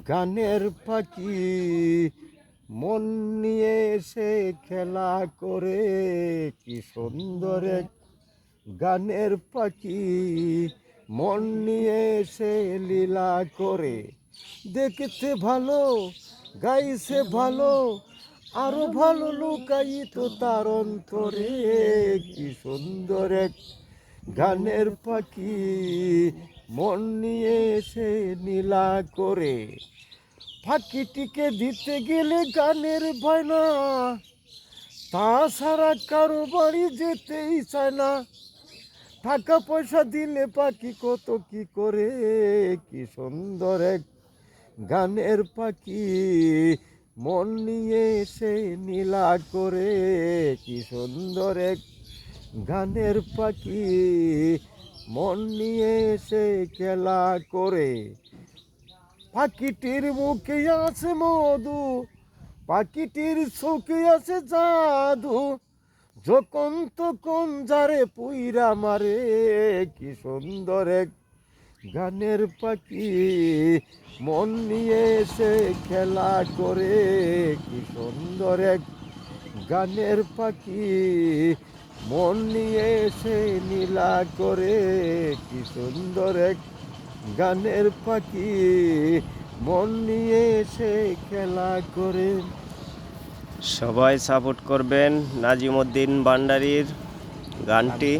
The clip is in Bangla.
গানের পাখি মন নিয়ে এসে খেলা করে, কি সুন্দর এক গানের পাখি মন নিয়ে এসে লীলা করে। দেখতে ভালো, গাইছে ভালো, আরো ভালো লুকায়িত তার অন্তরে, কি সুন্দর এক গানের পাখি মন নিয়ে এসে নীলা করে। পাখিটিকে দিতে গেলে গানের বায়না, তাছাড়া কারো বাড়ি যেতেই চায় না। টাকা পয়সা দিলে পাখি কত কি করে, কি সুন্দর এক গানের পাখি মন নিয়ে এসে নীলা করে, কি সুন্দর এক গানের পাখি মন নিয়ে এসে খেলা করে। পাখিটির মুখে আছে মধু, পাখিটির চোখে আছে জাদু, যখন তখন যারে পুইরা মারে, কি সুন্দর এক গানের পাখি মন নিয়ে এসে খেলা করে, কি সুন্দর এক গানের পাখি মন নিয়ে এসে নীলা করে, কি সুন্দর এক গানের পাখি মন নিয়ে এসে খেলা করে। সবাই সাপোর্ট করবেন নাজিমউদ্দিন ভান্ডারীর গানটি।